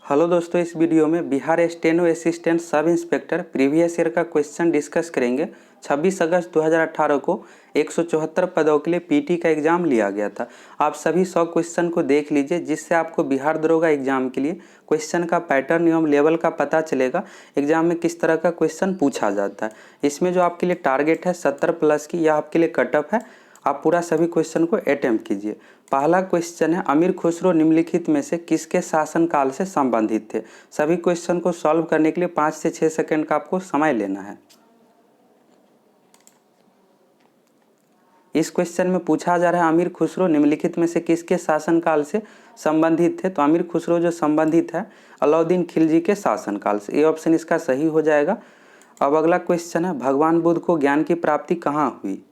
Hello दोस्तों, इस video में Bihar steno assistant sub inspector previous year का क्वेश्चन डिस्कस करेंगे। 26 अगस्त 2018 को 174 पदों के लिए पीटी का एग्जाम लिया गया था। आप सभी 100 क्वेश्चन को देख लीजिए, जिससे आपको बिहार दरोगा एग्जाम के लिए क्वेश्चन का पैटर्न एवं लेवल का पता चलेगा, एग्जाम में किस तरह का क्वेश्चन पूछा जाता है। इसमें जो आपके लिए टारगेट है 70 प्लस की, यह आपके लिए कटअप है। आप पूरा सभी क्वेश्चन को अटेम्प्ट कीजिए। पहला क्वेश्चन है, अमीर खुसरो निम्नलिखित में से किसके शासनकाल से संबंधित थे। सभी क्वेश्चन को सॉल्व करने के लिए 5 से 6 सेकंड का आपको समय लेना है। इस क्वेश्चन में पूछा जा रहा है अमीर खुसरो निम्नलिखित में से किसके शासनकाल से संबंधित थे। तो अमीर खुसरो जो संबंधित है अलाउद्दीन खिलजी के शासनकाल से। ये ऑप्शन इसका सही हो जाएगा। अब अगला क्वेश्चन है, भगवान बुद्ध को ज्ञान की प्राप्ति कहाँ हुई।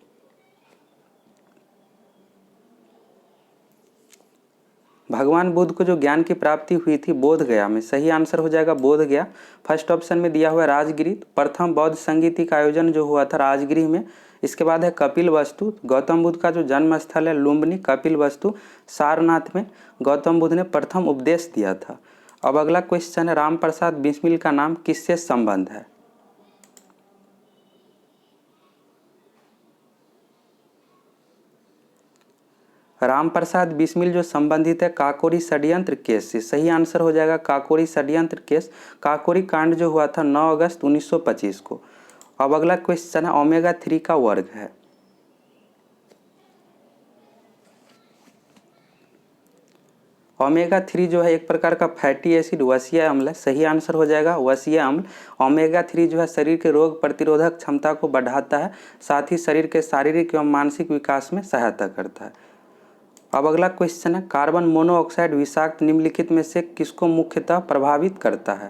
भगवान बुद्ध को जो ज्ञान की प्राप्ति हुई थी बोध गया में। सही आंसर हो जाएगा बोध गया। फर्स्ट ऑप्शन में दिया हुआ है राजगिरी। प्रथम बौद्ध संगीति का आयोजन जो हुआ था राजगिरी में। इसके बाद है कपिल वस्तु। गौतम बुद्ध का जो जन्म स्थल है लुम्बिनी। कपिल वस्तु सारनाथ में गौतम बुद्ध ने प्रथम उपदेश दिया था। अब अगला क्वेश्चन है, राम प्रसाद बिस्मिल का नाम किससे संबंध है। राम प्रसाद बिस्मिल जो संबंधित है काकोरी षड्यंत्र केस से। सही आंसर हो जाएगा काकोरी षड्यंत्र केस। काकोरी कांड जो हुआ था 9 अगस्त 1925 को। अब अगला क्वेश्चन है, ओमेगा 3 का वर्ग है। ओमेगा 3 जो है एक प्रकार का फैटी एसिड वसीय अम्ल है। सही आंसर हो जाएगा वसीय अम्ल। ओमेगा 3 जो है शरीर के रोग प्रतिरोधक क्षमता को बढ़ाता है, साथ ही शरीर के शारीरिक एवं मानसिक विकास में सहायता करता है। अब अगला क्वेश्चन है, कार्बन मोनोऑक्साइड विषाक्त निम्नलिखित में से किसको मुख्यतः प्रभावित करता है।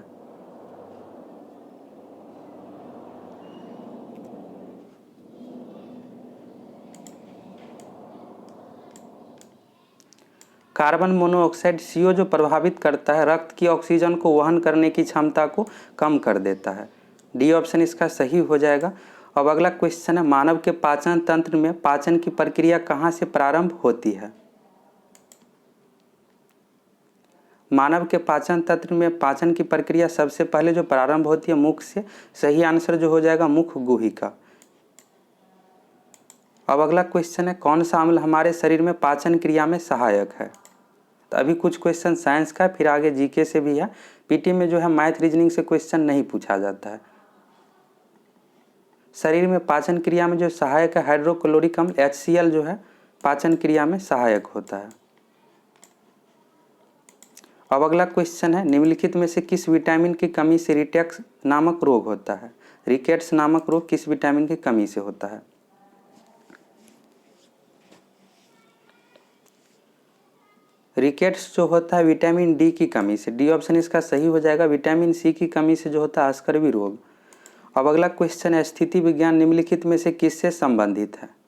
कार्बन मोनोऑक्साइड CO जो प्रभावित करता है रक्त की ऑक्सीजन को वहन करने की क्षमता को कम कर देता है। डी ऑप्शन इसका सही हो जाएगा। अब अगला क्वेश्चन है, मानव के पाचन तंत्र में पाचन की प्रक्रिया कहाँ से प्रारंभ होती है। मानव के पाचन तंत्र में पाचन की प्रक्रिया सबसे पहले जो प्रारंभ होती है मुख से। सही आंसर जो हो जाएगा मुख गुहिका। अब अगला क्वेश्चन है, कौन सा अम्ल हमारे शरीर में पाचन क्रिया में सहायक है। तो अभी कुछ क्वेश्चन साइंस का, फिर आगे जीके से भी है। पीटी में जो है मैथ रीजनिंग से क्वेश्चन नहीं पूछा जाता है। शरीर में पाचन क्रिया में जो सहायक है हाइड्रोक्लोरिक अम्ल HCl जो है पाचन क्रिया में सहायक होता है। अब अगला क्वेश्चन है, निम्नलिखित में से किस विटामिन की कमी से रिकेट्स नामक रोग होता है। रिकेट्स नामक रोग किस विटामिन की कमी से होता है। रिकेट्स जो होता है विटामिन डी की कमी से। डी ऑप्शन इसका सही हो जाएगा। विटामिन सी की कमी से जो होता है अस्कर्वी रोग। अब अगला क्वेश्चन है, स्थिति विज्ञान निम्नलिखित में से किससे संबंधित है।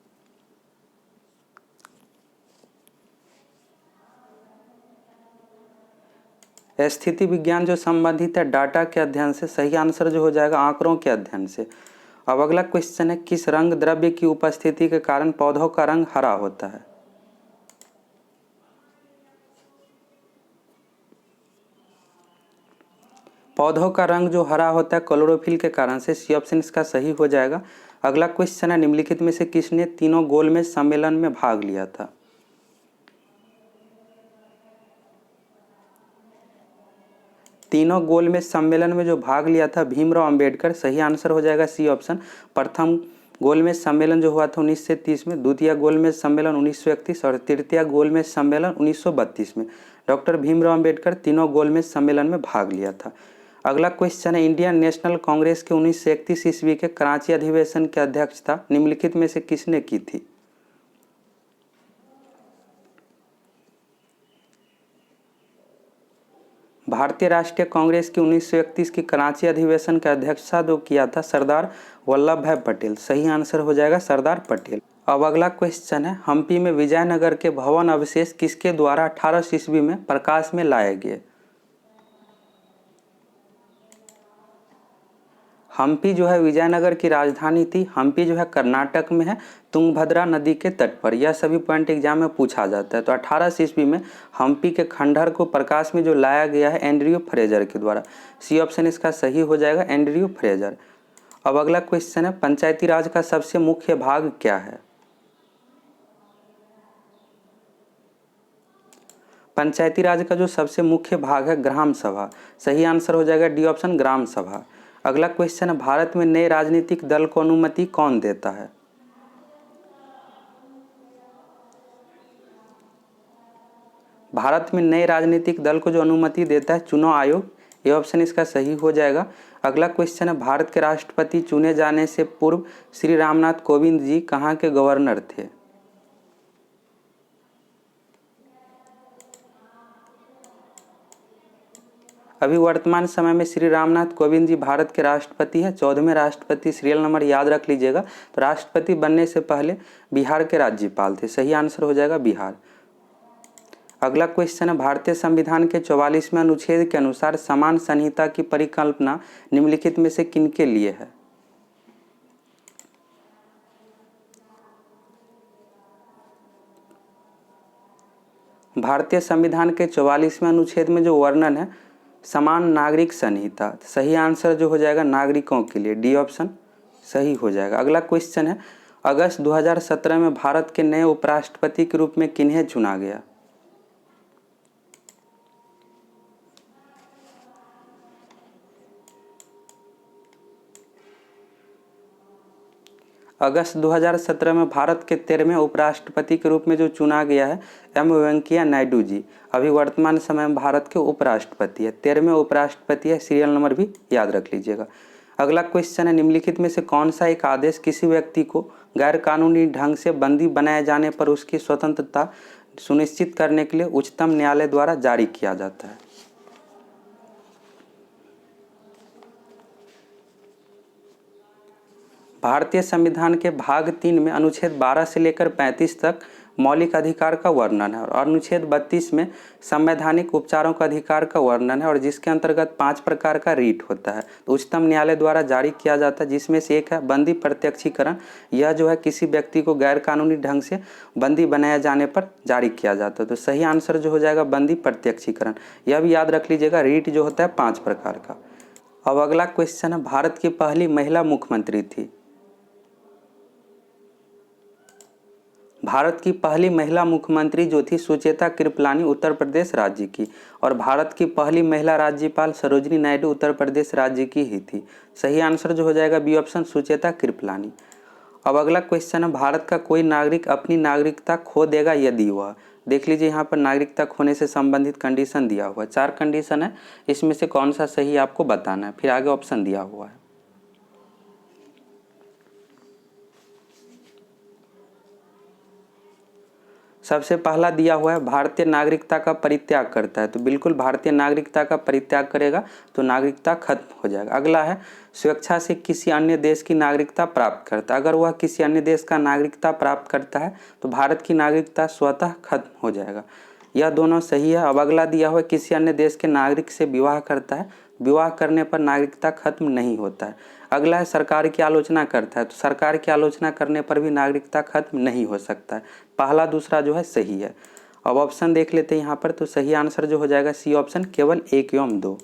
स्थिति विज्ञान जो संबंधित है डाटा के अध्ययन से। सही आंसर जो हो जाएगा आंकड़ों के अध्ययन से। अब अगला क्वेश्चन है, किस रंग द्रव्य की उपस्थिति के कारण पौधों का रंग हरा होता है। पौधों का रंग जो हरा होता है क्लोरोफिल के कारण से। सी ऑप्शन इसका सही हो जाएगा। अगला क्वेश्चन है, निम्नलिखित में से किसने तीनों गोलमेज सम्मेलन में भाग लिया था। तीनों गोलमेज सम्मेलन में जो भाग लिया था भीमराव अंबेडकर। सही आंसर हो जाएगा सी ऑप्शन। प्रथम गोलमेज सम्मेलन जो हुआ था 1930 में, द्वितीय गोलमेज सम्मेलन 1931 और तृतीय गोलमेज सम्मेलन 1932 में। डॉक्टर भीमराव अंबेडकर तीनों गोलमेज सम्मेलन में भाग लिया था। अगला क्वेश्चन है, इंडियन नेशनल कांग्रेस के 1931 ईस्वी के कराची अधिवेशन की अध्यक्षता निम्नलिखित में से किसने की थी। भारतीय राष्ट्रीय कांग्रेस की 1931 की कराची अधिवेशन का अध्यक्षता जो किया था सरदार वल्लभ भाई पटेल। सही आंसर हो जाएगा सरदार पटेल। अब अगला क्वेश्चन है, हम्पी में विजयनगर के भवन अवशेष किसके द्वारा 1800 ईस्वी में प्रकाश में लाए गए। हम्पी जो है विजयनगर की राजधानी थी। हम्पी जो है कर्नाटक में है, तुंगभद्रा नदी के तट पर। यह सभी पॉइंट एग्जाम में पूछा जाता है। तो 1800 ईस्वी में हम्पी के खंडहर को प्रकाश में जो लाया गया है एंड्रयू फ्रेजर के द्वारा। सी ऑप्शन इसका सही हो जाएगा, एंड्रयू फ्रेजर। अब अगला क्वेश्चन है, पंचायती राज का सबसे मुख्य भाग क्या है? पंचायती राज का जो सबसे मुख्य भाग है ग्राम सभा। सही आंसर हो जाएगा डी ऑप्शन, ग्राम सभा। अगला क्वेश्चन है, भारत में नए राजनीतिक दल को अनुमति कौन देता है? भारत में नए राजनीतिक दल को जो अनुमति देता है चुनाव आयोग। ये ऑप्शन इसका सही हो जाएगा। अगला क्वेश्चन है, भारत के राष्ट्रपति चुने जाने से पूर्व श्री रामनाथ कोविंद जी कहाँ के गवर्नर थे? अभी वर्तमान समय में श्री रामनाथ कोविंद जी भारत के राष्ट्रपति हैं, 14वें राष्ट्रपति। सीरियल नंबर याद रख लीजिएगा। तो राष्ट्रपति बनने से पहले बिहार के राज्यपाल थे। सही आंसर हो जाएगा बिहार। अगला क्वेश्चन है, भारतीय संविधान के 44वें अनुच्छेद के अनुसार समान संहिता की परिकल्पना निम्नलिखित में से किनके लिए है? भारतीय संविधान के 44वें अनुच्छेद में जो वर्णन है समान नागरिक संहिता, सही आंसर जो हो जाएगा नागरिकों के लिए, डी ऑप्शन सही हो जाएगा। अगला क्वेश्चन है, अगस्त 2017 में भारत के नए उपराष्ट्रपति के रूप में किन्हें चुना गया? अगस्त 2017 में भारत के 13वें उपराष्ट्रपति के रूप में जो चुना गया है एम वेंकैया नायडू जी। अभी वर्तमान समय में भारत के उपराष्ट्रपति है, 13वें उपराष्ट्रपति है। सीरियल नंबर भी याद रख लीजिएगा। अगला क्वेश्चन है, निम्नलिखित में से कौन सा एक आदेश किसी व्यक्ति को गैर कानूनी ढंग से बंदी बनाए जाने पर उसकी स्वतंत्रता सुनिश्चित करने के लिए उच्चतम न्यायालय द्वारा जारी किया जाता है? भारतीय संविधान के भाग 3 में अनुच्छेद 12 से लेकर 35 तक मौलिक अधिकार का वर्णन है और अनुच्छेद 32 में संवैधानिक उपचारों का अधिकार का वर्णन है और जिसके अंतर्गत 5 प्रकार का रीट होता है। तो उच्चतम न्यायालय द्वारा जारी किया जाता है, जिसमें से एक है बंदी प्रत्यक्षीकरण। यह जो है किसी व्यक्ति को गैर कानूनी ढंग से बंदी बनाया जाने पर जारी किया जाता है। तो सही आंसर जो हो जाएगा बंदी प्रत्यक्षीकरण। यह भी याद रख लीजिएगा, रीट जो होता है 5 प्रकार का। अब अगला क्वेश्चन है, भारत की पहली महिला मुख्यमंत्री थी। भारत की पहली महिला मुख्यमंत्री जो थी सुचेता कृपलानी, उत्तर प्रदेश राज्य की। और भारत की पहली महिला राज्यपाल सरोजिनी नायडू उत्तर प्रदेश राज्य की ही थी। सही आंसर जो हो जाएगा बी ऑप्शन, सुचेता कृपलानी। अब अगला क्वेश्चन है, भारत का कोई नागरिक अपनी नागरिकता खो देगा यदि वह, देख लीजिए यहाँ पर नागरिकता खोने से संबंधित कंडीशन दिया हुआ है। 4 कंडीशन है, इसमें से कौन सा सही आपको बताना है। फिर आगे ऑप्शन दिया हुआ है। सबसे पहला दिया हुआ है भारतीय नागरिकता का परित्याग करता है। तो बिल्कुल भारतीय नागरिकता का परित्याग करेगा तो नागरिकता खत्म हो जाएगा। अगला है स्वेच्छा से किसी अन्य देश की नागरिकता प्राप्त करता है। अगर वह किसी अन्य देश का नागरिकता प्राप्त करता है तो भारत की नागरिकता स्वतः खत्म हो जाएगा। यह दोनों सही है। अब अगला दिया हुआ है किसी अन्य देश के नागरिक से विवाह करता है, विवाह करने पर नागरिकता खत्म नहीं होता है। अगला है सरकार की आलोचना करता है, तो सरकार की आलोचना करने पर भी नागरिकता खत्म नहीं हो सकता है। पहला दूसरा जो है सही है। अब ऑप्शन देख लेते हैं यहाँ पर, तो सही आंसर जो हो जाएगा सी ऑप्शन, केवल 1 एवं 2।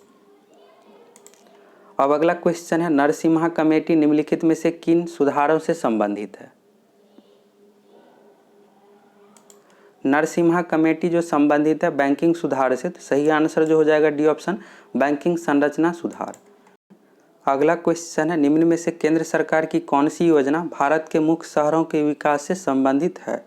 अब अगला क्वेश्चन है, नरसिम्हा कमेटी निम्नलिखित में से किन सुधारों से संबंधित है? नरसिम्हा कमेटी जो संबंधित है बैंकिंग सुधार से। तो सही आंसर जो हो जाएगा डी ऑप्शन, बैंकिंग संरचना सुधार। अगला क्वेश्चन है, निम्न में से केंद्र सरकार की कौन सी योजना भारत के मुख्य शहरों के विकास से संबंधित है?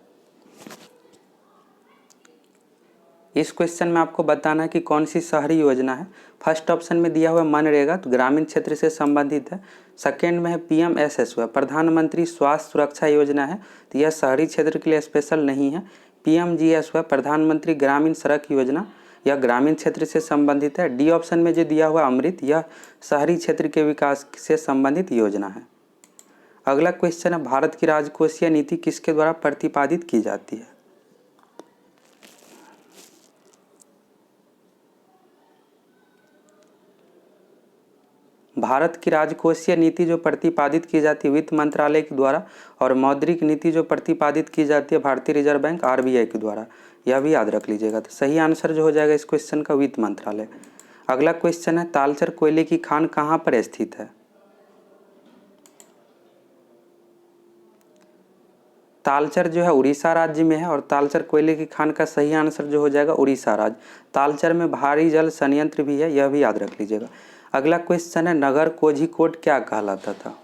इस क्वेश्चन में आपको बताना है कि कौन सी शहरी योजना है। फर्स्ट ऑप्शन में दिया हुआ मनरेगा, तो ग्रामीण क्षेत्र से संबंधित है। सेकेंड में है PMSSY, प्रधानमंत्री स्वास्थ्य सुरक्षा योजना है, तो यह शहरी क्षेत्र के लिए स्पेशल नहीं है। PMGSY, प्रधानमंत्री ग्रामीण सड़क योजना, यह ग्रामीण क्षेत्र से संबंधित है। डी ऑप्शन में जो दिया हुआ अमृत, यह शहरी क्षेत्र के विकास से संबंधित योजना है। अगला क्वेश्चन है, भारत की राजकोषीय नीति किसके द्वारा प्रतिपादित की जाती है? भारत की राजकोषीय नीति जो प्रतिपादित की जाती है वित्त मंत्रालय के द्वारा, और मौद्रिक नीति जो प्रतिपादित की जाती है भारतीय रिजर्व बैंक आरबीआई के द्वारा, यह भी याद रख लीजिएगा। तो सही आंसर जो हो जाएगा इस क्वेश्चन का वित्त मंत्रालय। अगला क्वेश्चन है तालचर कोयले की खान कहाँ पर स्थित है? तालचर जो है उड़ीसा राज्य में है, और तालचर कोयले की खान का सही आंसर जो हो जाएगा उड़ीसा राज्य। तालचर में भारी जल संयंत्र भी है, यह भी याद रख लीजिएगा। अगला क्वेश्चन है नगर कोझिकोड क्या कहलाता था?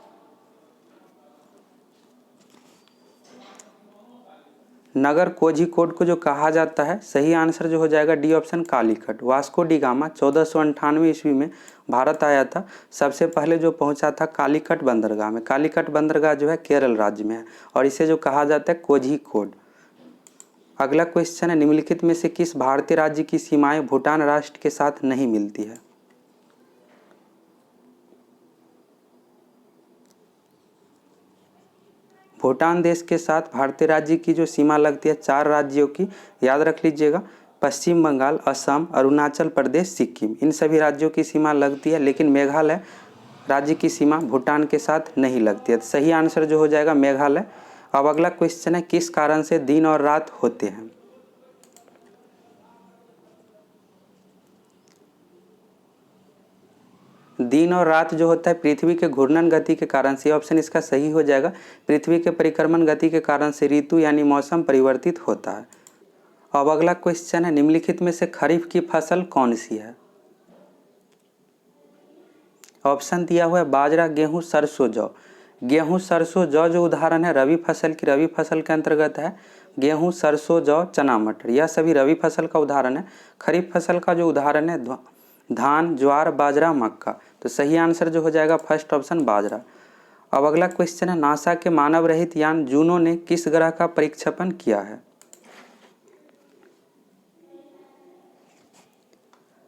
नगर कोझिकोड को जो कहा जाता है, सही आंसर जो हो जाएगा D option Calicut. Vasco D gamma 1498 ईस्वी में भारत आया था। सबसे पहले जो पहुंचा था कालीकट बंदरगाह में। कालीकट बंदरगाह जो है केरल राज्य में है, और इसे जो कहा जाता है कोझिकोड। अगला क्वेश्चन है निम्नलिखित में से किस भारतीय राज्य की सीमाएं भूटान राष्ट्र के साथ नहीं मिलती है? भूटान देश के साथ भारतीय राज्य की जो सीमा लगती है 4 राज्यों की, याद रख लीजिएगा। पश्चिम बंगाल, असम, अरुणाचल प्रदेश, सिक्किम, इन सभी राज्यों की सीमा लगती है, लेकिन मेघालय राज्य की सीमा भूटान के साथ नहीं लगती है। तो सही आंसर जो हो जाएगा मेघालय। अब अगला क्वेश्चन है किस कारण से दिन और रात होते हैं? दिन और रात जो होता है पृथ्वी के घूर्णन गति के कारण से, ऑप्शन इसका सही हो जाएगा। पृथ्वी के परिक्रमण गति के कारण से ऋतु यानी मौसम परिवर्तित होता है। अब अगला क्वेश्चन है निम्नलिखित में से खरीफ की फसल कौन सी है? ऑप्शन दिया हुआ है बाजरा, गेहूं, सरसों, जौ। गेहूं, सरसों, जौ जो उदाहरण है रबी फसल की, रबी फसल के अंतर्गत है। गेहूं, सरसों, जौ, चना, मटर, यह सभी रबी फसल का उदाहरण है। खरीफ फसल का जो उदाहरण है धान, ज्वार, बाजरा, मक्का। तो सही आंसर जो हो जाएगा फर्स्ट ऑप्शन बाजरा। अब अगला क्वेश्चन है नासा के मानव रहित यान जूनो ने किस ग्रह का परीक्षेपण किया है?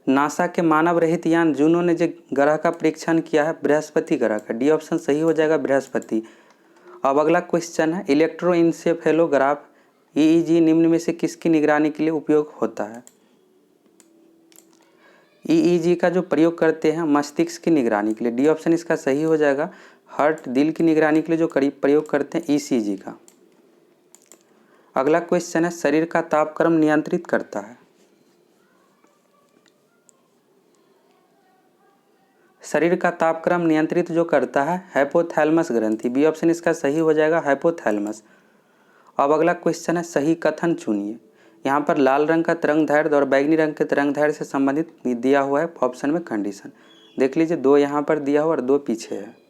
नासा के मानव रहित यान जूनो ने जो ग्रह का परीक्षण किया है बृहस्पति ग्रह का, डी ऑप्शन सही हो जाएगा बृहस्पति। अब अगला क्वेश्चन है इलेक्ट्रोइंसेफेलोग्राफ ईईजी निम्न में से किसकी निगरानी के लिए उपयोग होता है? ईईजी का जो प्रयोग करते हैं मस्तिष्क की निगरानी के लिए, डी ऑप्शन इसका सही हो जाएगा। हार्ट, दिल की निगरानी के लिए जो करीब प्रयोग करते हैं ईसीजी का। अगला क्वेश्चन है शरीर का तापक्रम नियंत्रित करता है? शरीर का तापक्रम नियंत्रित जो करता है हाइपोथैलेमस ग्रंथि, बी ऑप्शन इसका सही हो जाएगा हाइपोथैलेमस। अब अगला क्वेश्चन है सही कथन चुनिए। यहाँ पर लाल रंग का तरंग दैर्ध्य और बैगनी रंग के तरंग दैर्ध्य से संबंधित दिया हुआ है ऑप्शन में कंडीशन। देख लीजिए 2 यहाँ पर दिया हुआ और 2 पीछे है।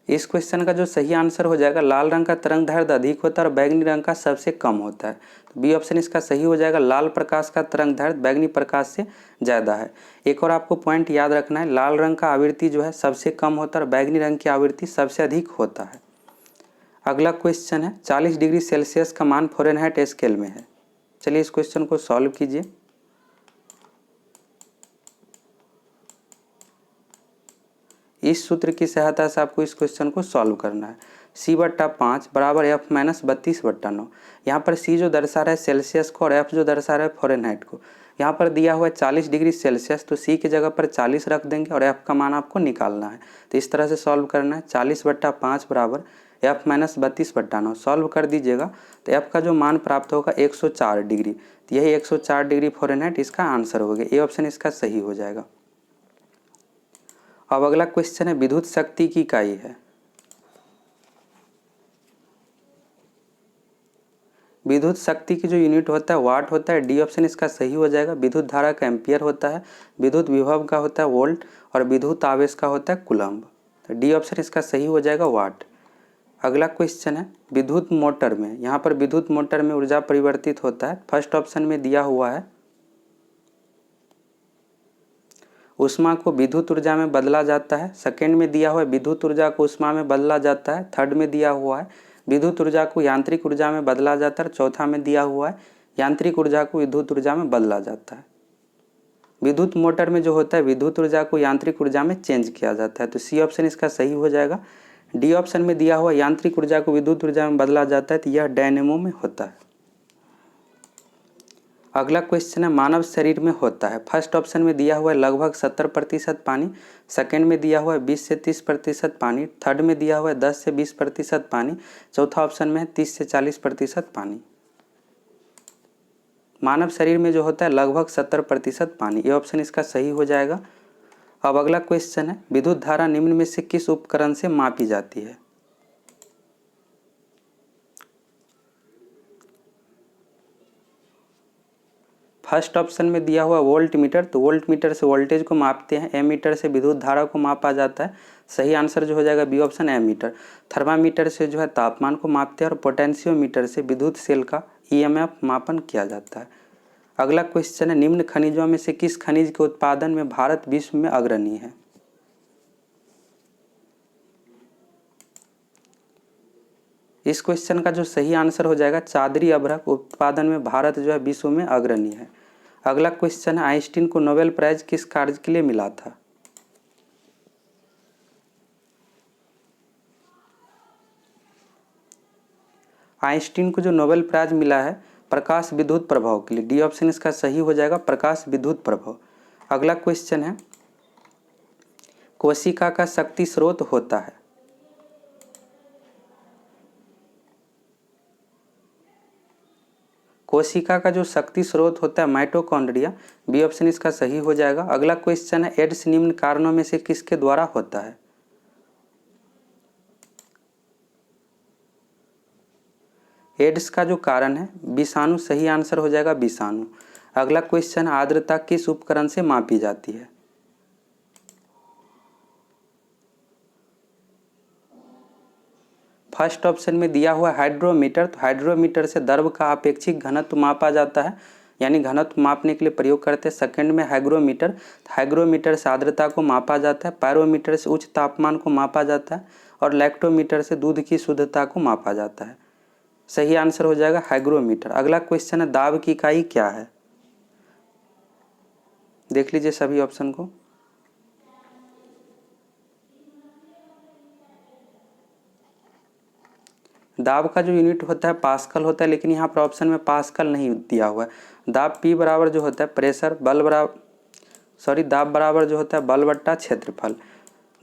इस क्वेश्चन का जो सही आंसर हो जाएगा लाल रंग का तरंग दैर्ध्य अधिक होता है और बैगनी रंग का सबसे कम होता है। तो बी ऑप्शन इसका सही हो जाएगा। लाल प्रकाश का तरंग दैर्ध्य बैगनी प्रकाश से ज़्यादा है। एक और आपको पॉइंट याद रखना है, लाल रंग का आवृत्ति जो है सबसे कम होता है और बैगनी रंग की आवृत्ति सबसे अधिक होता है। अगला क्वेश्चन है 40 डिग्री सेल्सियस का मान फ़ारेनहाइट स्केल में है। चलिए इस क्वेश्चन को सॉल्व कीजिए। इस सूत्र की सहायता से आपको इस क्वेश्चन को सॉल्व करना है। c/5 बराबर F-32/9। यहाँ पर c जो दर्शा रहा है सेल्सियस को और f जो दर्शा रहा है फ़ारेनहाइट को। यहाँ पर दिया हुआ है 40 डिग्री सेल्सियस, तो c की जगह पर 40 रख देंगे और f का मान आपको निकालना है। तो इस तरह से सॉल्व करना है। 40/5 बराबर F-32/9 सॉल्व कर दीजिएगा तो f का जो मान प्राप्त होगा 104 डिग्री। तो यही 104 डिग्री फ़ारेनहाइट इसका आंसर हो गया। ए ऑप्शन इसका सही हो जाएगा। अब अगला क्वेश्चन है विद्युत शक्ति की इकाई है। विद्युत शक्ति की जो यूनिट होता है वाट होता है, डी ऑप्शन इसका सही हो जाएगा। विद्युत धारा का एम्पियर होता है, विद्युत विभव का होता है वोल्ट और विद्युत आवेश का होता है कूलम्ब। तो डी ऑप्शन इसका सही हो जाएगा वाट। अगला क्वेश्चन है विद्युत मोटर में, यहाँ पर विद्युत मोटर में ऊर्जा परिवर्तित होता है। फर्स्ट ऑप्शन में दिया हुआ है ऊष्मा को विद्युत ऊर्जा में बदला जाता है। सेकेंड में दिया हुआ है विद्युत ऊर्जा को ऊष्मा में बदला जाता है। थर्ड में दिया हुआ है विद्युत ऊर्जा को यांत्रिक ऊर्जा में बदला जाता है। चौथा में दिया हुआ है यांत्रिक ऊर्जा को विद्युत ऊर्जा में बदला जाता है। विद्युत मोटर में जो होता है विद्युत ऊर्जा को यांत्रिक ऊर्जा में चेंज किया जाता है। तो सी ऑप्शन इसका सही हो जाएगा। डी ऑप्शन में दिया हुआ यांत्रिक ऊर्जा को विद्युत ऊर्जा में बदला जाता है तो यह डायनेमो में होता है। अगला क्वेश्चन है मानव शरीर में होता है। फर्स्ट ऑप्शन में दिया हुआ है लगभग 70% पानी, सेकंड में दिया हुआ है 20 से 30% पानी, थर्ड में दिया हुआ है 10 से 20% पानी, चौथा ऑप्शन में है 30 से 40% पानी। मानव शरीर में जो होता है लगभग 70% पानी, ये ऑप्शन इसका सही हो जाएगा। अब अगला क्वेश्चन है विद्युत धारा निम्न में से किस उपकरण से मापी जाती है। फर्स्ट ऑप्शन में दिया हुआ वोल्ट मीटर, तो वोल्ट मीटर से वोल्टेज को मापते हैं, एमीटर से विद्युत धारा को मापा जाता है। सही आंसर जो हो जाएगा बी ऑप्शन एमीटर। थर्मामीटर से जो है तापमान को मापते हैं और पोटेंशियोमीटर से विद्युत सेल का ईएमएफ मापन किया जाता है। अगला क्वेश्चन है निम्न खनिजों में से किस खनिज के उत्पादन में भारत विश्व में अग्रणी है। इस क्वेश्चन का जो सही आंसर हो जाएगा चादरी अभ्रक उत्पादन में भारत जो है विश्व में अग्रणी है। अगला क्वेश्चन है आइंस्टीन को नोबेल प्राइज किस कार्य के लिए मिला था। आइंस्टीन को जो नोबेल प्राइज मिला है प्रकाश विद्युत प्रभाव के लिए, डी ऑप्शन इसका सही हो जाएगा प्रकाश विद्युत प्रभाव। अगला क्वेश्चन है कोशिका का शक्ति स्रोत होता है। कोशिका का जो शक्ति स्रोत होता है माइटोकॉन्ड्रिया, बी ऑप्शन इसका सही हो जाएगा। अगला क्वेश्चन है एड्स निम्न कारणों में से किसके द्वारा होता है। एड्स का जो कारण है विषाणु, सही आंसर हो जाएगा विषाणु। अगला क्वेश्चन आर्द्रता किस उपकरण से मापी जाती है। फर्स्ट ऑप्शन में दिया हुआ हाइड्रोमीटर, तो हाइड्रोमीटर से द्रव का अपेक्षिक घनत्व मापा जाता है, यानी घनत्व मापने के लिए प्रयोग करते हैं। सेकंड में हाइग्रोमीटर, हाइग्रोमीटर से आर्द्रता को मापा जाता है। पायरोमीटर से उच्च तापमान को मापा जाता है और लैक्टोमीटर से दूध की शुद्धता को मापा जाता है। सही आंसर हो जाएगा हाइग्रोमीटर। अगला क्वेश्चन है दाब की इकाई क्या है। देख लीजिए सभी ऑप्शन को। दाब का जो यूनिट होता है पास्कल होता है, लेकिन यहाँ पर ऑप्शन में पास्कल नहीं दिया हुआ है। दाब पी बराबर जो होता है प्रेशर, बल बराबर दाब बराबर जो होता है बल बट्टा क्षेत्रफल।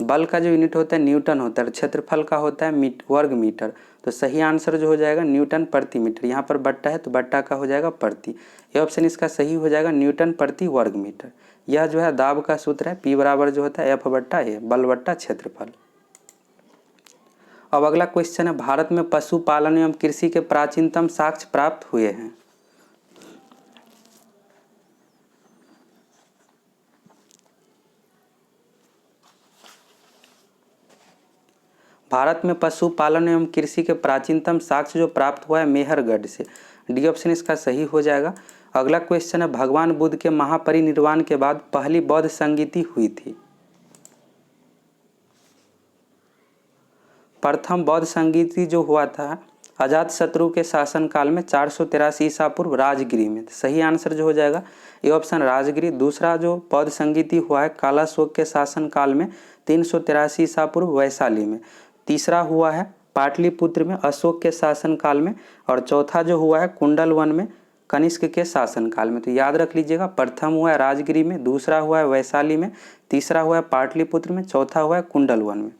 बल का जो यूनिट होता है न्यूटन होता है, क्षेत्रफल का होता है वर्ग मीटर। तो सही आंसर जो हो जाएगा न्यूटन प्रति मीटर। यहाँ पर बट्टा है तो बट्टा का हो जाएगा प्रति, ये ऑप्शन इसका सही हो जाएगा न्यूटन प्रति वर्ग मीटर। यह जो है दाब का सूत्र है, पी बराबर जो होता है एफ बट्टा ए, बल बट्टा क्षेत्रफल। अब अगला क्वेश्चन है भारत में पशुपालन एवं कृषि के प्राचीनतम साक्ष्य प्राप्त हुए हैं। भारत में पशुपालन एवं कृषि के प्राचीनतम साक्ष्य जो प्राप्त हुआ है मेहरगढ़ से, डी ऑप्शन इसका सही हो जाएगा। अगला क्वेश्चन है भगवान बुद्ध के महापरिनिर्वाण के बाद पहली बौद्ध संगीति हुई थी। प्रथम बौद्ध संगीति जो हुआ था अजातशत्रु के शासनकाल में 483 ईसा पूर्व राजगिरी में। सही आंसर जो हो जाएगा ये ऑप्शन राजगिरी। दूसरा जो बौद्ध संगीति हुआ है कालाशोक के शासनकाल में 383 ईसा पूर्व वैशाली में। तीसरा हुआ है पाटलिपुत्र में अशोक के शासनकाल में। और चौथा जो हुआ है कुंडलवन में कनिष्क के शासनकाल में। तो याद रख लीजिएगा प्रथम हुआ है राजगिरी में, दूसरा हुआ है वैशाली में, तीसरा हुआ है पाटलिपुत्र में, चौथा हुआ है कुंडलवन में।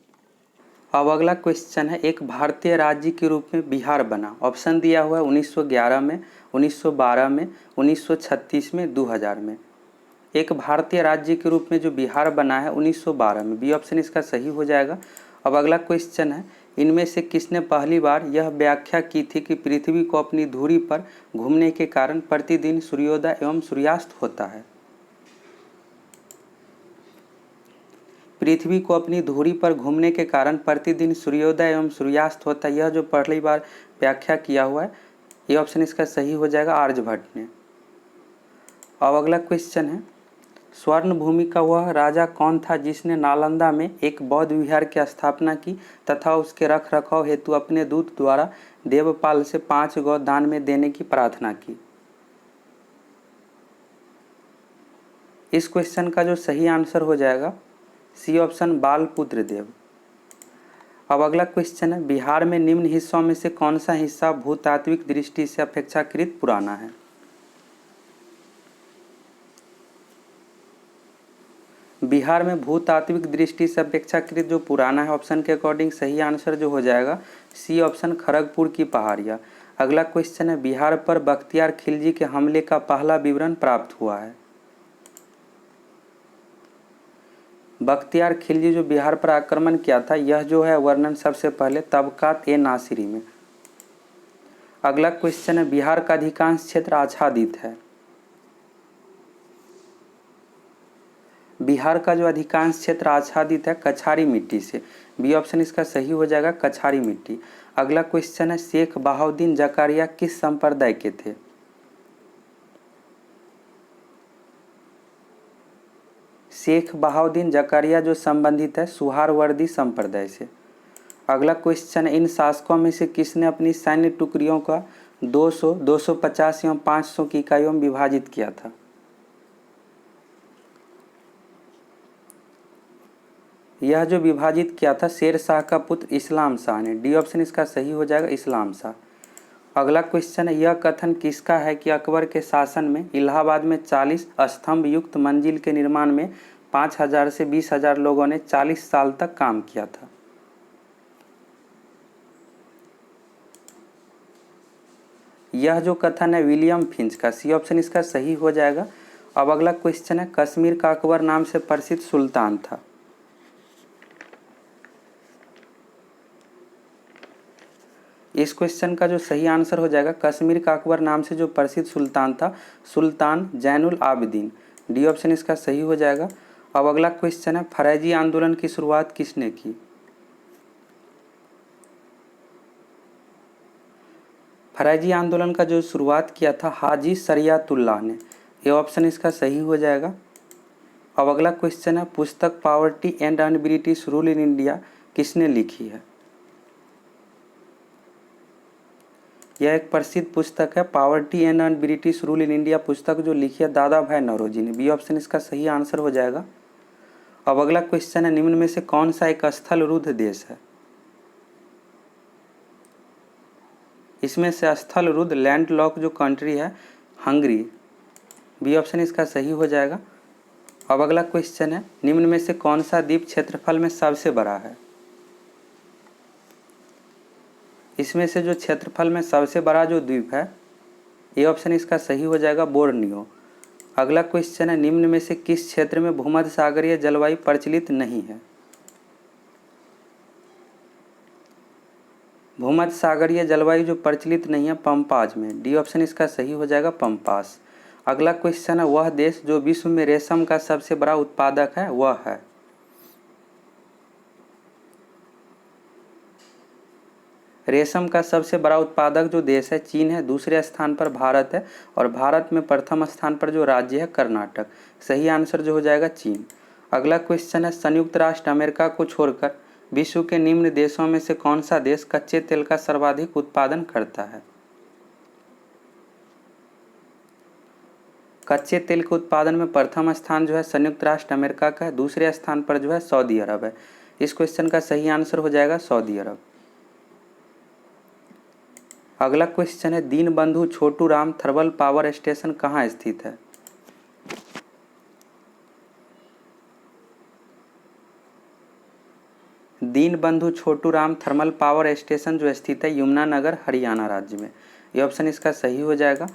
अब अगला क्वेश्चन है एक भारतीय राज्य के रूप में बिहार बना। ऑप्शन दिया हुआ है 1911 में, 1912 में, 1936 में, 2000 में। एक भारतीय राज्य के रूप में जो बिहार बना है 1912 में, बी ऑप्शन इसका सही हो जाएगा। अब अगला क्वेश्चन है इनमें से किसने पहली बार यह व्याख्या की थी कि पृथ्वी को अपनी धुरी पर घूमने के कारण प्रतिदिन सूर्योदय एवं सूर्यास्त होता है। पृथ्वी को अपनी धुरी पर घूमने के कारण प्रतिदिन सूर्योदय एवं सूर्यास्त होता है, यह जो पहली बार व्याख्या किया हुआ है ये ऑप्शन इसका सही हो जाएगा आर्यभट्ट ने। अब अगला क्वेश्चन है स्वर्ण भूमि का वह राजा कौन था जिसने नालंदा में एक बौद्ध विहार की स्थापना की तथा उसके रख रखाव हेतु अपने दूत द्वारा देवपाल से 5 गौ दान में देने की प्रार्थना की। इस क्वेश्चन का जो सही आंसर हो जाएगा सी ऑप्शन बालपुत्र देव। अब अगला क्वेश्चन है, बिहार में निम्न हिस्सों में से कौन सा हिस्सा भूतात्विक दृष्टि से अपेक्षाकृत पुराना है? बिहार में भूतात्विक दृष्टि से अपेक्षाकृत जो पुराना है, ऑप्शन के अकॉर्डिंग सही आंसर जो हो जाएगा सी ऑप्शन, खड़गपुर की पहाड़ियाँ। अगला क्वेश्चन है, बिहार पर बख्तियार खिलजी के हमले का पहला विवरण प्राप्त हुआ है? बख्तियार खिलजी जो बिहार पर आक्रमण किया था, यह जो है वर्णन सबसे पहले तबकात ए नासिरी में। अगला क्वेश्चन है, बिहार का अधिकांश क्षेत्र आच्छादित है? बिहार का जो अधिकांश क्षेत्र आच्छादित है कछारी मिट्टी से। बी ऑप्शन इसका सही हो जाएगा, कछारी मिट्टी। अगला क्वेश्चन है, शेख बहाउद्दीन जकारिया किस संप्रदाय के थे? शेख बहाउद्दीन जकारिया जो संबंधित है सुहारवर्दी संप्रदाय से। अगला क्वेश्चन है, इन शासकों में से किसने अपनी सैन्य टुकड़ियों का 200, 250 एवं 500 की इकाइयों में विभाजित किया था? यह जो विभाजित किया था शेर शाह का पुत्र इस्लाम शाह ने। डी ऑप्शन इसका सही हो जाएगा, इस्लाम शाह। अगला क्वेश्चन है, यह कथन किसका है कि अकबर के शासन में इलाहाबाद में 40 स्तंभ युक्त मंजिल के निर्माण में 5000 से 20,000 लोगों ने 40 साल तक काम किया था? यह जो कथन है विलियम फिंच का। सी ऑप्शन इसका सही हो जाएगा। अब अगला क्वेश्चन है, कश्मीर का अकबर नाम से प्रसिद्ध सुल्तान था? इस क्वेश्चन का जो सही आंसर हो जाएगा, कश्मीर का अकबर नाम से जो प्रसिद्ध सुल्तान था सुल्तान जैनुल आबिदीन। डी ऑप्शन इसका सही हो जाएगा। अब अगला क्वेश्चन है, फरैजी आंदोलन की शुरुआत किसने की? फरैजी आंदोलन का जो शुरुआत किया था हाजी शरियतुल्लाह ने। ये ऑप्शन इसका सही हो जाएगा। अब अगला क्वेश्चन है, पुस्तक poverty and un British rule in India किसने लिखी है? यह एक प्रसिद्ध पुस्तक है, poverty and un British rule in India पुस्तक जो लिखी है दादा भाई नौरोजी ने। बी ऑप्शन इसका सही आंसर हो जाएगा। अब अगला क्वेश्चन है, निम्न में से कौन सा एक स्थल रुद्ध देश है? इसमें से स्थल रुद्ध लैंड लॉक जो कंट्री है हंगरी। बी ऑप्शन इसका सही हो जाएगा। अब अगला क्वेश्चन है, निम्न में से कौन सा द्वीप क्षेत्रफल में सबसे बड़ा है? इसमें से जो क्षेत्रफल में सबसे बड़ा जो द्वीप है, ये ऑप्शन इसका सही हो जाएगा, बोर्नियो। अगला क्वेश्चन है, निम्न में से किस क्षेत्र में भूमध्य सागरीय जलवायु प्रचलित नहीं है? भूमध्य सागरीय जलवायु जो प्रचलित नहीं है पंपाज में। डी ऑप्शन इसका सही हो जाएगा, पंपास। अगला क्वेश्चन है, वह देश जो विश्व में रेशम का सबसे बड़ा उत्पादक है वह है? रेशम का सबसे बड़ा उत्पादक जो देश है चीन है, दूसरे स्थान पर भारत है और भारत में प्रथम स्थान पर जो राज्य है कर्नाटक। सही आंसर जो हो जाएगा चीन। अगला क्वेश्चन है, संयुक्त राष्ट्र अमेरिका को छोड़कर विश्व के निम्न देशों में से कौन सा देश कच्चे तेल का सर्वाधिक उत्पादन करता है? कच्चे तेल के उत्पादन में प्रथम स्थान जो है संयुक्त राष्ट्र अमेरिका का है, दूसरे स्थान पर जो है सऊदी अरब है। इस क्वेश्चन का सही आंसर हो जाएगा सऊदी अरब। अगला क्वेश्चन है, Deenbandhu Chhoturam thermal power station कहाँ स्थित है? Deenbandhu Chhoturam thermal power station जो स्थित है यमुनानगर हरियाणा राज्य में। ये ऑप्शन इसका सही हो जाएगा।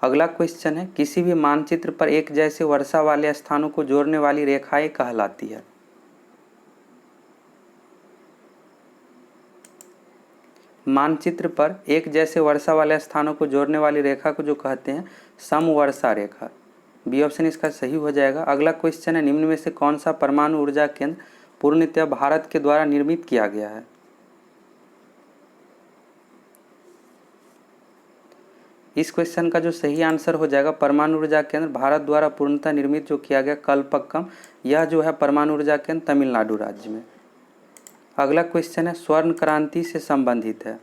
अगला क्वेश्चन है, किसी भी मानचित्र पर एक जैसे वर्षा वाले स्थानों को जोड़ने वाली रेखाएं कहलाती है? मानचित्र पर एक जैसे वर्षा वाले स्थानों को जोड़ने वाली रेखा को जो कहते हैं समवर्षा रेखा। बी ऑप्शन इसका सही हो जाएगा। अगला क्वेश्चन है, निम्न में से कौन सा परमाणु ऊर्जा केंद्र पूर्णतः भारत के द्वारा निर्मित किया गया है? इस क्वेश्चन का जो सही आंसर हो जाएगा, परमाणु ऊर्जा केंद्र भारत द्वारा पूर्णतः निर्मित जो किया गया कलपक्कम, यह जो है परमाणु ऊर्जा केंद्र तमिलनाडु राज्य में। अगला क्वेश्चन है, स्वर्ण क्रांति से संबंधित है?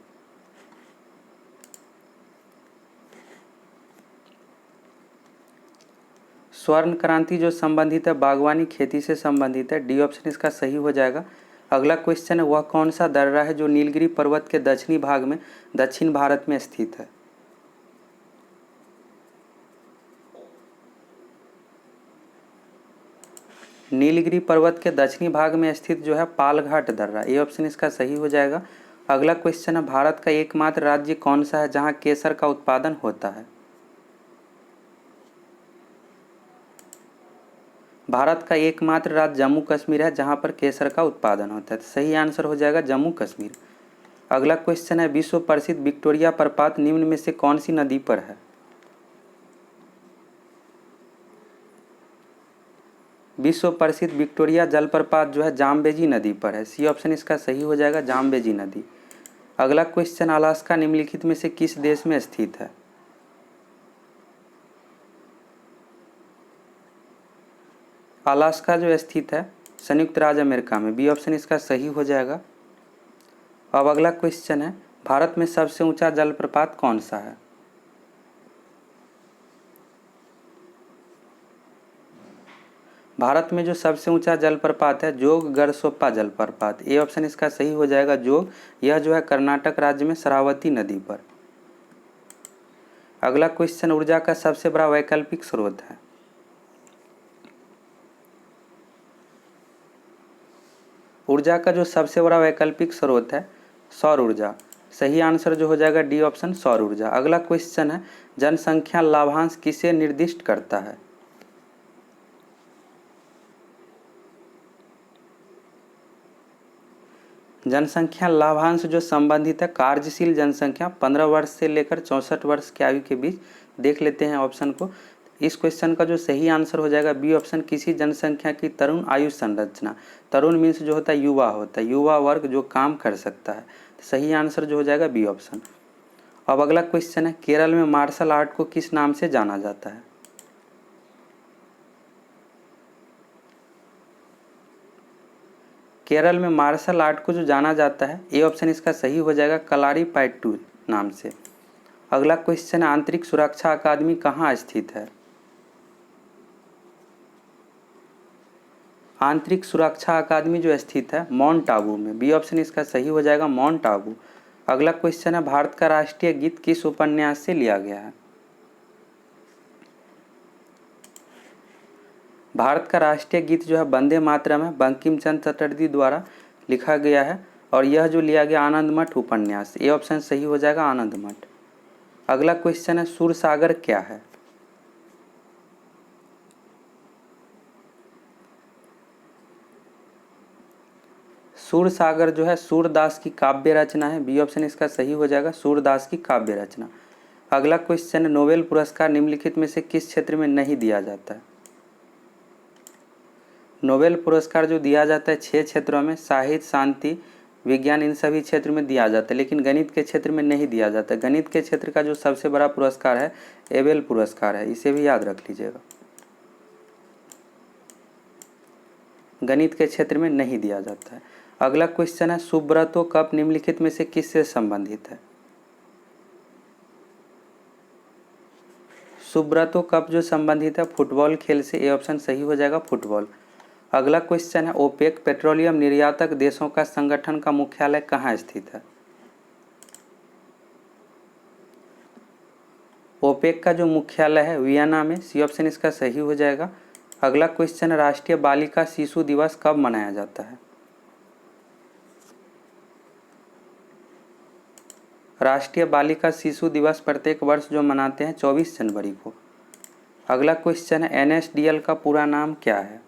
स्वर्ण क्रांति जो संबंधित है बागवानी खेती से संबंधित है। डी ऑप्शन इसका सही हो जाएगा। अगला क्वेश्चन है, वह कौन सा दर्रा है जो नीलगिरी पर्वत के दक्षिणी भाग में दक्षिण भारत में स्थित है? नीलगिरी पर्वत के दक्षिणी भाग में स्थित जो है पालघाट दर्रा, ये ऑप्शन इसका सही हो जाएगा। अगला क्वेश्चन है, भारत का एकमात्र राज्य कौन सा है जहां केसर का उत्पादन होता है? भारत का एकमात्र राज्य जम्मू कश्मीर है जहां पर केसर का उत्पादन होता है, तो सही आंसर हो जाएगा जम्मू कश्मीर। अगला क्वेश्चन है, विश्व प्रसिद्ध विक्टोरिया प्रपात निम्न में से कौन सी नदी पर है? विश्व प्रसिद्ध विक्टोरिया जलप्रपात जो है जाम्बेजी नदी पर है, सी ऑप्शन इसका सही हो जाएगा जाम्बेजी नदी। अगला क्वेश्चन, अलास्का निम्नलिखित में से किस देश में स्थित है? अलास्का जो स्थित है संयुक्त राज्य अमेरिका में, बी ऑप्शन इसका सही हो जाएगा। अब अगला क्वेश्चन है, भारत में सबसे ऊंचा जलप्रपात कौन सा है? भारत में जो सबसे ऊंचा जलप्रपात है जोग गरसोप्पा जलप्रपात, ये ऑप्शन इसका सही हो जाएगा जोग। यह जो है कर्नाटक राज्य में शरावती नदी पर। अगला क्वेश्चन, ऊर्जा का सबसे बड़ा वैकल्पिक स्रोत है? ऊर्जा का जो सबसे बड़ा वैकल्पिक स्रोत है सौर ऊर्जा, सही आंसर जो हो जाएगा डी ऑप्शन सौर ऊर्जा। अगला क्वेश्चन है, जनसंख्या लाभांश किसे निर्दिष्ट करता है? जनसंख्या लाभांश जो संबंधित है कार्यशील जनसंख्या 15 वर्ष से लेकर 64 वर्ष की आयु के बीच। देख लेते हैं ऑप्शन को। इस क्वेश्चन का जो सही आंसर हो जाएगा बी ऑप्शन, किसी जनसंख्या की तरुण आयु संरचना। तरुण मीन्स जो होता है युवा होता है, युवा वर्ग जो काम कर सकता है। सही आंसर जो हो जाएगा बी ऑप्शन। अब अगला क्वेश्चन है, केरल में मार्शल आर्ट को किस नाम से जाना जाता है? केरल में मार्शल आर्ट को जो जाना जाता है, ए ऑप्शन इसका सही हो जाएगा कलारीपयट्टू नाम से। अगला क्वेश्चन है, आंतरिक सुरक्षा अकादमी कहाँ स्थित है? आंतरिक सुरक्षा अकादमी जो स्थित है माउंट आबू में, बी ऑप्शन इसका सही हो जाएगा माउंट आबू। अगला क्वेश्चन है, भारत का राष्ट्रीय गीत किस उपन्यास से लिया गया है? भारत का राष्ट्रीय गीत जो है वंदे मातरम है, बंकिम चंद्र चटर्जी द्वारा लिखा गया है और यह जो लिया गया आनंद मठ उपन्यास, ये ऑप्शन सही हो जाएगा आनंद मठ। अगला क्वेश्चन है, सूरसागर क्या है? सूरसागर जो है सूरदास की काव्य रचना है, बी ऑप्शन इसका सही हो जाएगा सूरदास की काव्य रचना। अगला क्वेश्चन है, नोबेल पुरस्कार निम्नलिखित में से किस क्षेत्र में नहीं दिया जाता है? नोबेल पुरस्कार जो दिया जाता है 6 क्षेत्रों में, साहित्य, शांति, विज्ञान, इन सभी क्षेत्र में दिया जाता है, लेकिन गणित के क्षेत्र में नहीं दिया जाता। गणित के क्षेत्र का जो सबसे बड़ा पुरस्कार है एबेल पुरस्कार है, इसे भी याद रख लीजिएगा। गणित के क्षेत्र में नहीं दिया जाता है। अगला क्वेश्चन है, सुब्रतो कप निम्नलिखित में से किससे संबंधित है? सुब्रतो कप जो संबंधित है फुटबॉल खेल से, ए ऑप्शन सही हो जाएगा फुटबॉल। अगला क्वेश्चन है, ओपेक पेट्रोलियम निर्यातक देशों का संगठन का मुख्यालय कहाँ स्थित है? ओपेक का जो मुख्यालय है वियना में, सी ऑप्शन इसका सही हो जाएगा। अगला क्वेश्चन है, राष्ट्रीय बालिका शिशु दिवस कब मनाया जाता है? राष्ट्रीय बालिका शिशु दिवस प्रत्येक वर्ष जो मनाते हैं 24 जनवरी को। अगला क्वेश्चन है, एनएसडीएल का पूरा नाम क्या है?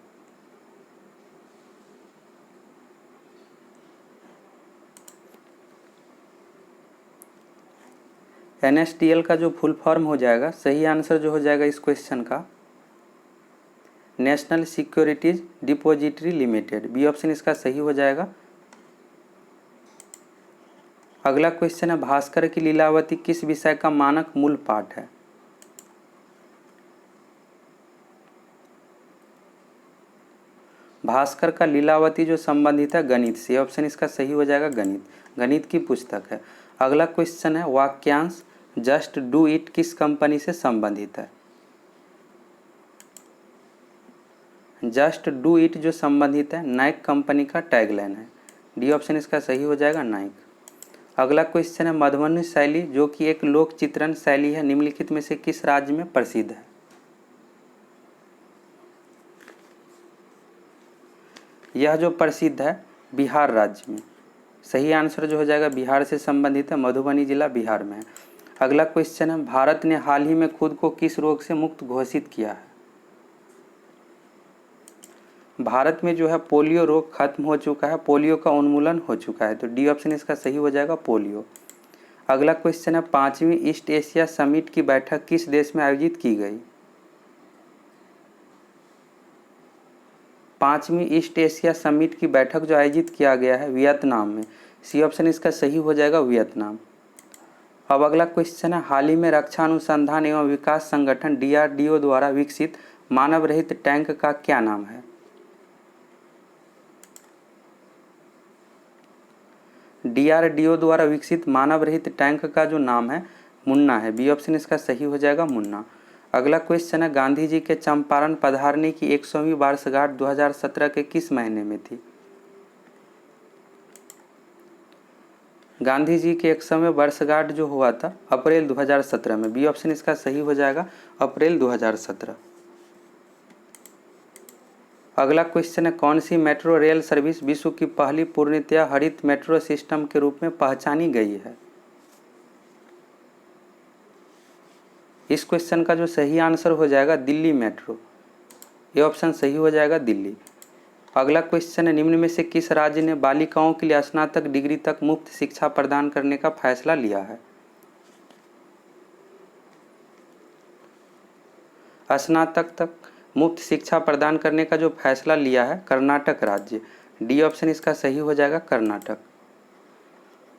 एनएसडीएल का जो फुल फॉर्म हो जाएगा, सही आंसर जो हो जाएगा इस क्वेश्चन का National Securities Depository Limited, B option इसका सही हो जाएगा। अगला क्वेश्चन है, भास्कर की लीलावती किस विषय का मानक मूल पाठ है? भास्कर का लीलावती जो संबंधित है गणित से, ऑप्शन इसका सही हो जाएगा गणित, गणित की पुस्तक है। अगला क्वेश्चन है, वाक्यांश जस्ट डू इट किस कंपनी से संबंधित है? जस्ट डू इट जो संबंधित है नाइक कंपनी का टैगलाइन है, डी ऑप्शन इसका सही हो जाएगा नाइक। अगला क्वेश्चन है मधुबनी शैली जो कि एक लोक चित्रण शैली है निम्नलिखित में से किस राज्य में प्रसिद्ध है। यह जो प्रसिद्ध है बिहार राज्य में। सही आंसर जो हो जाएगा बिहार से संबंधित है, मधुबनी जिला बिहार में है। अगला क्वेश्चन है भारत ने हाल ही में खुद को किस रोग से मुक्त घोषित किया है। भारत में जो है पोलियो रोग खत्म हो चुका है, पोलियो का उन्मूलन हो चुका है, तो डी ऑप्शन इसका सही हो जाएगा पोलियो। अगला क्वेश्चन है 5वीं ईस्ट एशिया समिट की बैठक किस देश में आयोजित की गई। 5वीं ईस्ट एशिया समिट की बैठक जो आयोजित किया गया है वियतनाम में। सी ऑप्शन इसका सही हो जाएगा वियतनाम। अब अगला क्वेश्चन है हाल ही में रक्षा अनुसंधान एवं विकास संगठन DRDO द्वारा विकसित मानव रहित टैंक का क्या नाम है। DRDO द्वारा विकसित मानव रहित टैंक का जो नाम है मुन्ना है। बी ऑप्शन इसका सही हो जाएगा मुन्ना। अगला क्वेश्चन है गांधी जी के चंपारण पधारने की 100वीं वर्षगांठ 2017 के किस महीने में थी। गांधी जी के 100वें वर्षगांठ जो हुआ था अप्रैल 2017 में। बी ऑप्शन इसका सही हो जाएगा अप्रैल 2017। अगला क्वेश्चन है कौन सी मेट्रो रेल सर्विस विश्व की पहली पूर्णतया हरित मेट्रो सिस्टम के रूप में पहचानी गई है। इस क्वेश्चन का जो सही आंसर हो जाएगा दिल्ली मेट्रो। ये ऑप्शन सही हो जाएगा दिल्ली। अगला क्वेश्चन है निम्न में से किस राज्य ने बालिकाओं के लिए स्नातक डिग्री तक मुफ्त शिक्षा प्रदान करने का फैसला लिया है। स्नातक तक मुफ्त शिक्षा प्रदान करने का जो फैसला लिया है कर्नाटक राज्य। डी ऑप्शन इसका सही हो जाएगा कर्नाटक।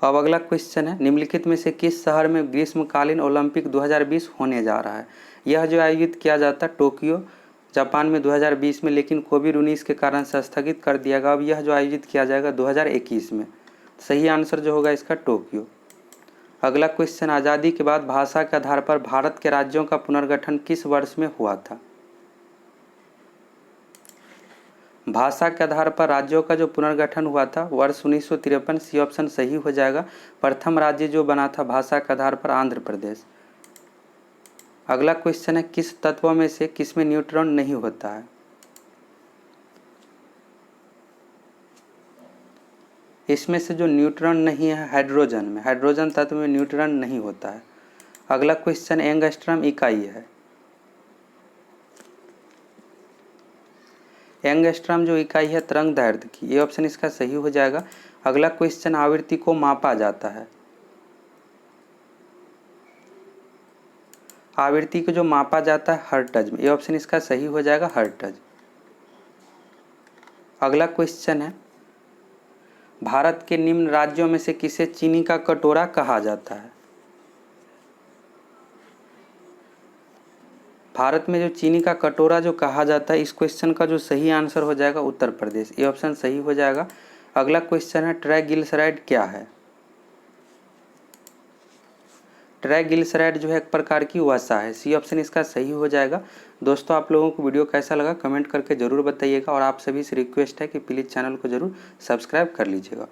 अब अगला क्वेश्चन है निम्नलिखित में से किस शहर में ग्रीष्मकालीन ओलंपिक 2020 होने जा रहा है। यह जो आयोजित किया जाता है टोक्यो जापान में 2020 में, लेकिन कोविड-19 के कारण से स्थगित कर दिया गया। अब यह जो आयोजित किया जाएगा 2021 में। सही आंसर जो होगा इसका टोक्यो। अगला क्वेश्चन आज़ादी के बाद भाषा के आधार पर भारत के राज्यों का पुनर्गठन किस वर्ष में हुआ था। भाषा के आधार पर राज्यों का जो पुनर्गठन हुआ था वर्ष 1953। सी ऑप्शन सही हो जाएगा। प्रथम राज्य जो बना था भाषा के आधार पर आंध्र प्रदेश। अगला क्वेश्चन है किस तत्व में से किसमें न्यूट्रॉन नहीं होता है। इसमें से जो न्यूट्रॉन नहीं है हाइड्रोजन में, हाइड्रोजन तत्व में न्यूट्रॉन नहीं होता है। अगला क्वेश्चन एंगस्ट्रॉम इकाई है। एंगस्ट्रॉम जो इकाई है तरंग दैर्ध्य की। ये ऑप्शन इसका सही हो जाएगा। अगला क्वेश्चन आवृत्ति को मापा जाता है। आवृत्ति को जो मापा जाता है हर्ट्ज में। ये ऑप्शन इसका सही हो जाएगा हर्ट्ज। अगला क्वेश्चन है भारत के निम्न राज्यों में से किसे चीनी का कटोरा कहा जाता है। भारत में जो चीनी का कटोरा जो कहा जाता है इस क्वेश्चन का जो सही आंसर हो जाएगा उत्तर प्रदेश। ये ऑप्शन सही हो जाएगा। अगला क्वेश्चन है ट्राइग्लिसराइड क्या है। ट्राइग्लिसराइड जो है एक प्रकार की वसा है। सी ऑप्शन इसका सही हो जाएगा। दोस्तों आप लोगों को वीडियो कैसा लगा कमेंट करके ज़रूर बताइएगा और आप सभी से रिक्वेस्ट है कि प्लीज़ चैनल को ज़रूर सब्सक्राइब कर लीजिएगा।